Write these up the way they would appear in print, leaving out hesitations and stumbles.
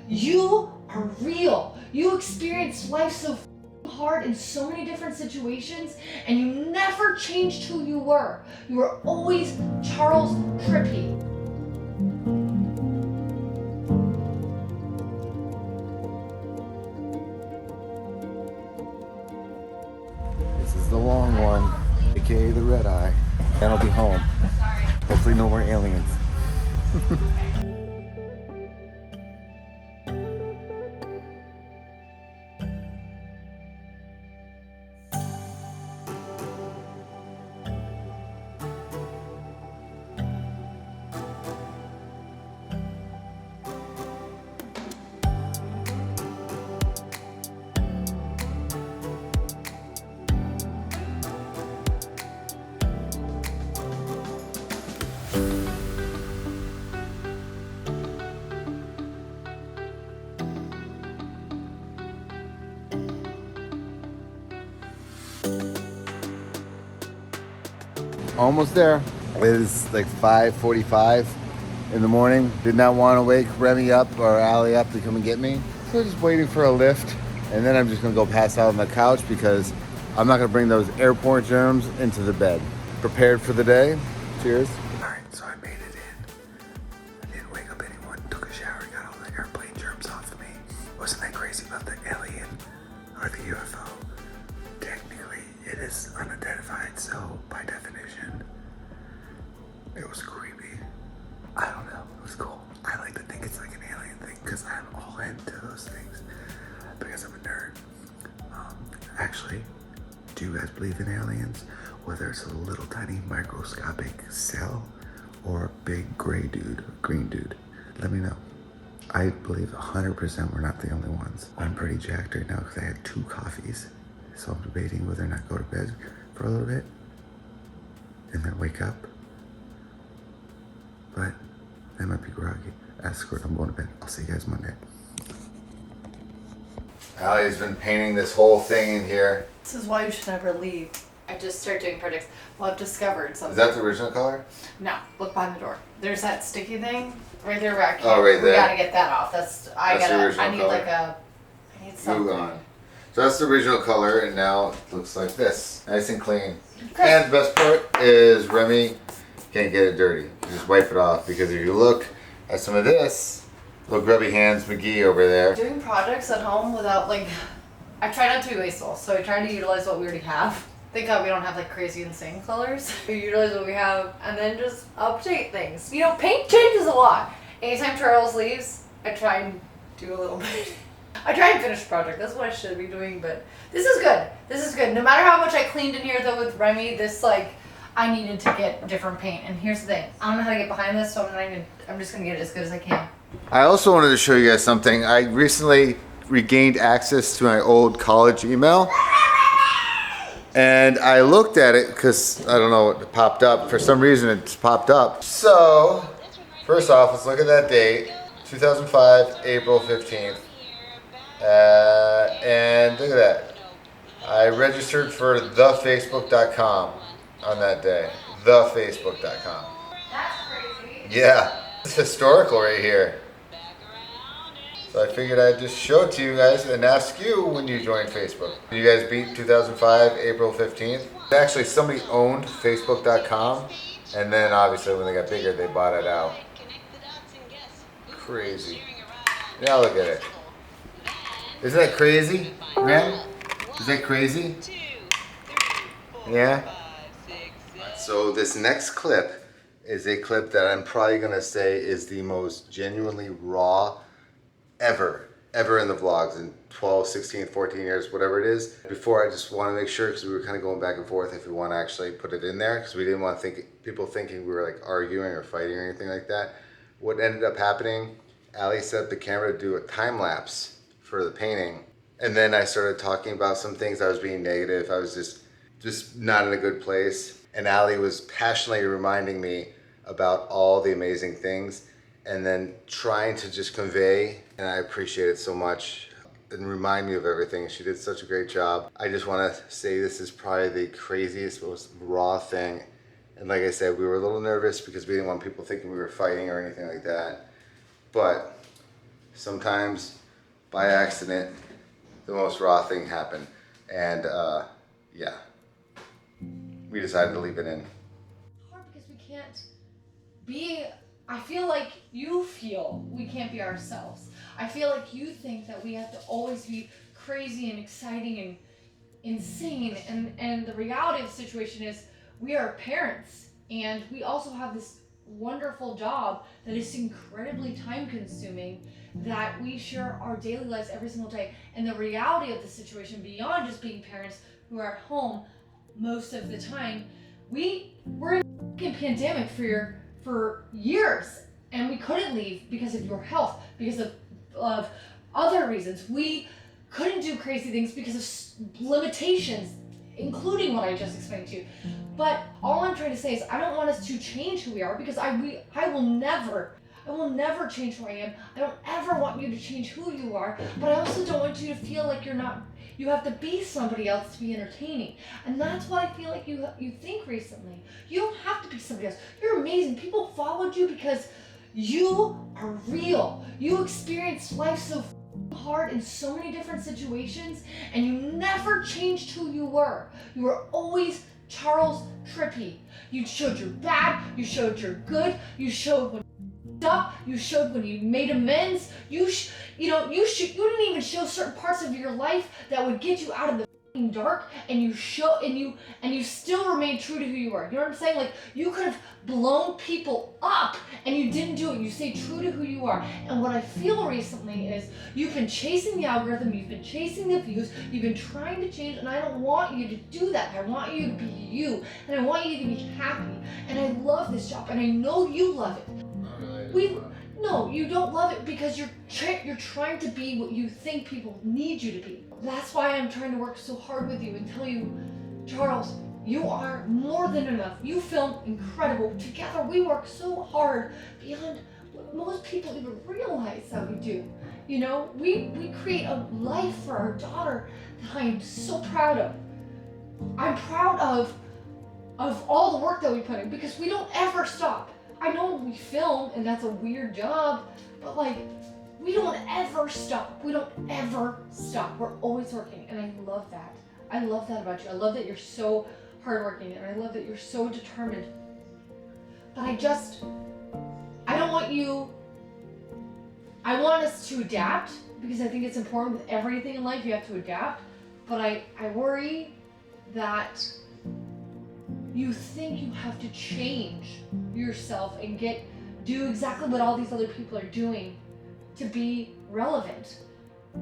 You are real. You experienced life so hard in so many different situations, and you never changed who you were. You were always Charles Trippy. This is the long one, aka the red eye. Then I'll be home. Hopefully no more aliens. Almost there. It is like 5:45 in the morning. Did not want to wake Remy up or Allie up to come and get me. So just waiting for a lift. And then I'm just gonna go pass out on the couch because I'm not gonna bring those airport germs into the bed. Prepared for the day. Cheers. All right, so I made it in. I didn't wake up anyone, took a shower, got all the airplane germs off of me. Wasn't that crazy about the alien or the UFO? Technically, it is unidentified, so by definition, it was creepy. I don't know, it was cool. I like to think it's like an alien thing because I'm all into those things because I'm a nerd. Actually, do you guys believe in aliens? Whether it's a little tiny microscopic cell or a big gray dude, green dude, let me know. I believe 100% we're not the only ones. I'm pretty jacked right now because I had 2 coffees. So I'm debating whether or not go to bed for a little bit and then wake up. But I might be groggy. Escort, I'm going to bed. I'll see you guys Monday. Allie's been painting this whole thing in here. This is why you should never leave. I just started doing projects. Well, I've discovered something. Is that the original color? No, look behind the door. There's that sticky thing right there where I can't. Oh, right there. We gotta get that off. I need color. I need something. Glue on. So that's the original color, and now it looks like this. Nice and clean. Okay. And the best part is Remy can't get it dirty. You just wipe it off, because if you look at some of this, little grubby hands McGee over there. Doing projects at home without I try not to be wasteful, so I try to utilize what we already have. Thank God we don't have crazy insane colors. We utilize what we have and then just update things. You know, paint changes a lot. Anytime Charles leaves, I try and do a little bit. I try and finish the project. That's what I should be doing, but this is good. This is good. No matter how much I cleaned in here though with Remy, I needed to get different paint. And here's the thing. I don't know how to get behind this, so I'm just gonna get it as good as I can. I also wanted to show you guys something. I recently regained access to my old college email. And I looked at it because I don't know what popped up. For some reason it's popped up. So, first off, let's look at that date. 2005, April 15th. And look at that. I registered for thefacebook.com on that day. Thefacebook.com. That's crazy. Yeah, it's historical right here. So I figured I'd just show it to you guys and ask you when you joined Facebook. You guys beat 2005, April 15th. Actually, somebody owned Facebook.com, and then obviously when they got bigger, they bought it out. Crazy. Now look at it. Isn't that crazy, man? Is that crazy? Yeah? So this next clip is a clip that I'm probably gonna say is the most genuinely raw ever in the vlogs in 12, 16, 14 years, whatever it is. Before, I just want to make sure, because we were kind of going back and forth if we want to actually put it in there, because we didn't want people thinking we were arguing or fighting or anything like that. What ended up happening, Allie set the camera to do a time lapse for the painting, and then I started talking about some things. I was being negative. I was just not in a good place, and Allie was passionately reminding me about all the amazing things, and then trying to just convey, and I appreciate it so much, and remind me of everything. She did such a great job. I just want to say this is probably the craziest, most raw thing. And like I said, we were a little nervous because we didn't want people thinking we were fighting or anything like that. But sometimes by accident, the most raw thing happened. And yeah, we decided to leave it in. Hard because we can't be, I feel like you feel we can't be ourselves. I feel like you think that we have to always be crazy and exciting and insane. And the reality of the situation is we are parents and we also have this wonderful job that is incredibly time consuming, that we share our daily lives every single day. And the reality of the situation, beyond just being parents who are at home most of the time, we're in a pandemic for years and we couldn't leave because of your health, because of other reasons. We couldn't do crazy things because of limitations, including what I just explained to you. But all I'm trying to say is I don't want us to change who we are, because I will never change who I am. I don't ever want you to change who you are, but I also don't want you to feel like you have to be somebody else to be entertaining. And that's what I feel like you think recently. You don't have to be somebody else. You're amazing. People followed you because you are real. You experienced life so hard in so many different situations, and you never changed who you were. You were always Charles Trippy. You showed your bad, you showed your good, you showed when you up, you showed when you made amends. You didn't even show certain parts of your life that would get you out of the dark, and you still remain true to who you are. You know what I'm saying? Like, you could have blown people up and you didn't do it. You stay true to who you are. And what I feel recently is you've been chasing the algorithm, you've been chasing the views, you've been trying to change, and I don't want you to do that. I want you to be you, and I want you to be happy. And I love this job, and I know you love it. No, you don't love it because you're trying to be what you think people need you to be. That's why I'm trying to work so hard with you and tell you, Charles, you are more than enough. You film incredible. Together we work so hard beyond what most people even realize that we do. You know, we create a life for our daughter that I am so proud of. I'm proud of all the work that we put in, because we don't ever stop. I know we film and that's a weird job, but like, we don't ever stop. We don't ever stop. We're always working, and I love that. I love that about you. I love that you're so hardworking, and I love that you're so determined. But I don't want you, I want us to adapt, because I think it's important with everything in life, you have to adapt. But I worry that you think you have to change yourself and do exactly what all these other people are doing to be relevant.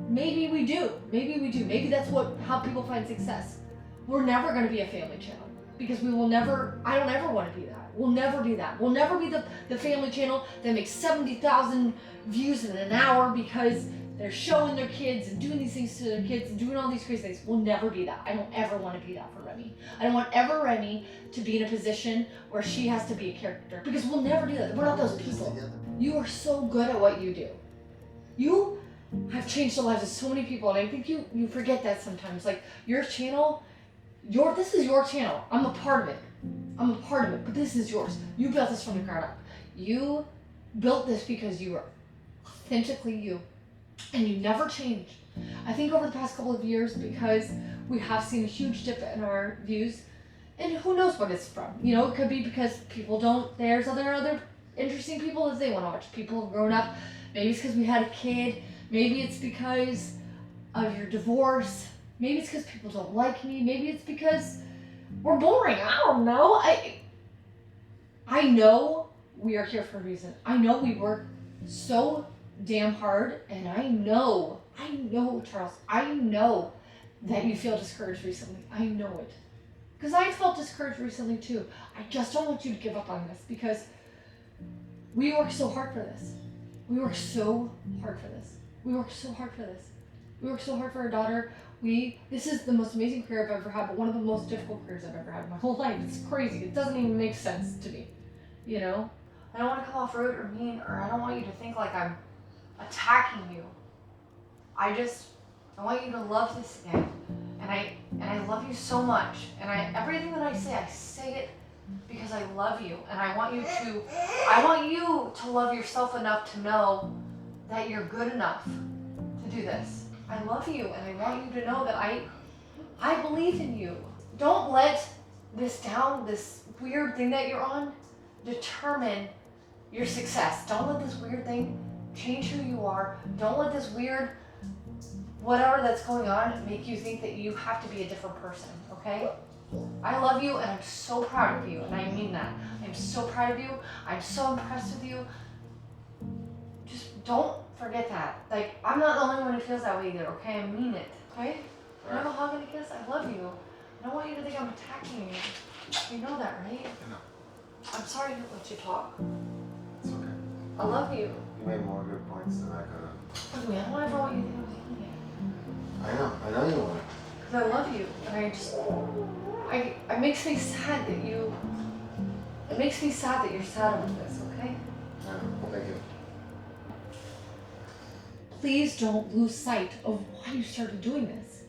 Maybe we do. Maybe that's how people find success. We're never going to be a family channel, because I don't ever want to be that. We'll never be that. We'll never be the family channel that makes 70,000 views in an hour because they're showing their kids and doing these things to their kids and doing all these crazy things. We'll never be that. I don't ever want to be that for Remy. I don't want Remy to be in a position where she has to be a character, because we'll never do that. We're not those people. You are so good at what you do. You have changed the lives of so many people, and I think you forget that sometimes. Like, your channel, this is your channel. I'm a part of it, but this is yours. You built this from the ground up. You built this because you are authentically you, and you never changed. I think over the past couple of years, because we have seen a huge dip in our views, and who knows what it's from. You know, it could be because there's other interesting people that they want to watch. People have grown up. Maybe it's because we had a kid. Maybe it's because of your divorce. Maybe it's because people don't like me. Maybe it's because we're boring. I don't know. I know we are here for a reason. I know we work so damn hard, and I know, Charles, I know that you feel discouraged recently. I know it. Because I felt discouraged recently too. I just don't want you to give up on this, because we work so hard for this. We work so hard for this. We work so hard for our daughter. This is the most amazing career I've ever had, but one of the most difficult careers I've ever had in my whole life. It's crazy. It doesn't even make sense to me. You know? I don't want to come off rude or mean, or I don't want you to think like I'm attacking you. I want you to love this thing. And I love you so much. And everything that I say it because I love you. And I want you to love yourself enough to know that you're good enough to do this. I love you, and I want you to know that I believe in you. Don't let this weird thing that you're on, determine your success. Don't let this weird thing change who you are. Don't let this weird whatever that's going on make you think that you have to be a different person, okay? I love you, and I'm so proud of you, and I mean that. I'm so proud of you. I'm so impressed with you. Just don't forget that. Like, I'm not the only one who feels that way either, okay? I mean it, okay? Can I have a hug and a kiss? I love you. I don't want you to think I'm attacking you. You know that, right? No. I'm sorry to let you talk. It's okay. I love you. You made more good points than I could have. Look, man, I don't ever want you to think I'm taking it. I know you want it. Because I love you, and it makes me sad that you're sad about this, okay? I know. Thank you. Please don't lose sight of why you started doing this.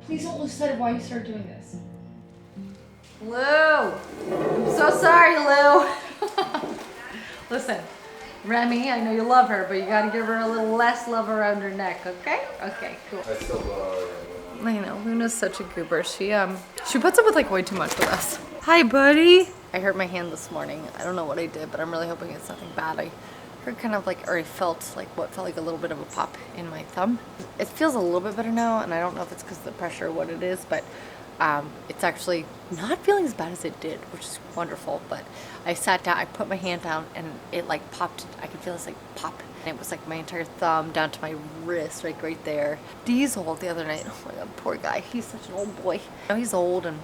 Please don't lose sight of why you started doing this. Lou! I'm so sorry, Lou! Listen, Remy, I know you love her, but you gotta give her a little less love around her neck, okay? Okay, cool. I still love it. I know, Luna's such a goober. She puts up with like way too much with us. Hi, buddy. I hurt my hand this morning. I don't know what I did, but I'm really hoping it's nothing bad. I heard kind of like, or I felt like what felt like a little bit of a pop in my thumb. It feels a little bit better now, and I don't know if it's because of the pressure or what it is, but it's actually not feeling as bad as it did, which is wonderful. But I sat down, I put my hand down, and it like popped. I could feel this like pop. And it was like my entire thumb down to my wrist, like right there. Diesel the other night, oh my god, poor guy. He's such an old boy. Now he's old, and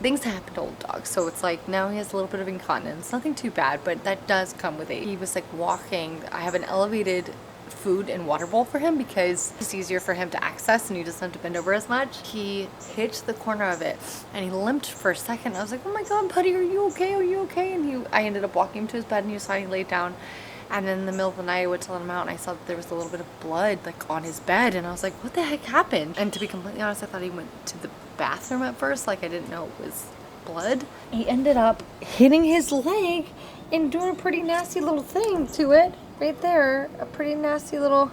things happen to old dogs. So it's like now he has a little bit of incontinence. Nothing too bad, but that does come with age. He was like walking. I have an elevated food and water bowl for him because it's easier for him to access and he doesn't have to bend over as much. He hit the corner of it and he limped for a second. I was like, oh my god, buddy, are you okay? Are you okay? And I ended up walking him to his bed, and he was fine. He laid down. And then in the middle of the night, I went to let him out, and I saw that there was a little bit of blood like on his bed, and I was like, what the heck happened? And to be completely honest, I thought he went to the bathroom at first. Like, I didn't know it was blood. He ended up hitting his leg and doing a pretty nasty little thing to it right there. A pretty nasty little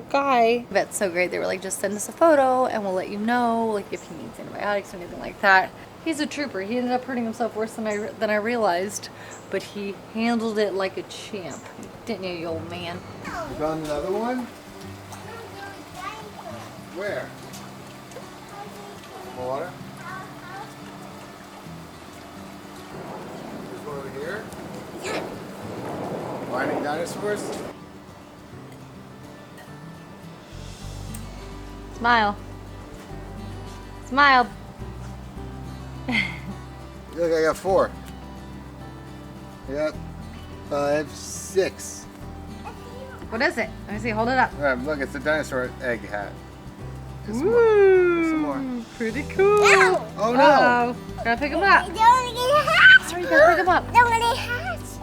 guy. That's so great. They were like, just send us a photo and we'll let you know, like, if he needs antibiotics or anything like that. He's a trooper. He ended up hurting himself worse than I realized, but he handled it like a champ. Didn't you old man? You found another one? Where? Some water? There's one over here? Finding dinosaurs? Smile. Smile. Look, I got 4. I got 5, 6. What is it? Let me see. Hold it up. Look, it's a dinosaur egg hat. There's Ooh, more. There's some more. pretty cool. No. Oh no! Uh-oh. Gotta pick him up. Don't get hatched. Sorry, gotta pick him up. Don't get hatched.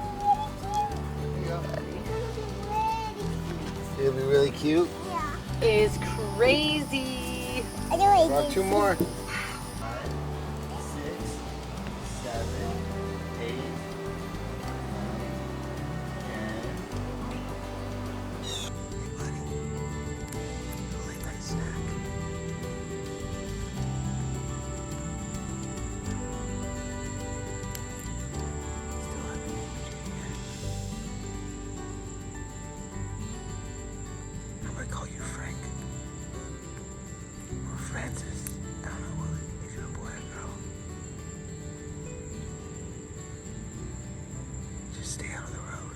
It'll be really cute. Yeah. Is crazy. I don't Brought 2 more. 5, 6, 7, 8, 9, 10. I'm gonna call you Frank or Francis. I don't know if you're a boy or girl. Just stay out of the road.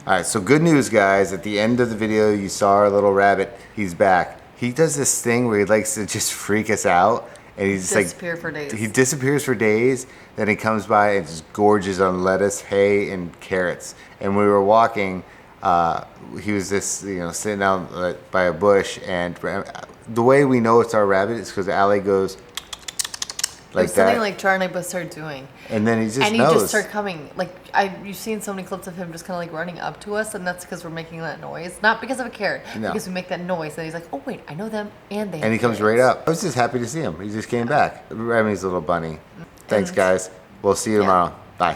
Alright, so good news, guys. At the end of the video, you saw our little rabbit. He's back. He does this thing where he likes to just freak us out. And he's Disappear for days. He disappears for days. Then he comes by and just gorges on lettuce, hay, and carrots. And we were walking. He was just, sitting down by a bush. And the way we know it's our rabbit is because Allie goes like that. Something like Charlie Bus started doing. And then he just And he knows. just started coming. Like, you've seen so many clips of him just kind of like running up to us, and that's because we're making that noise. Not because of a carrot, No. because we make that noise. And he's like, oh, wait, I know them, and they And he have comes carrots. right up. I was just happy to see him. He just came back. Remy's little bunny. Thanks, guys. We'll see you tomorrow. Bye.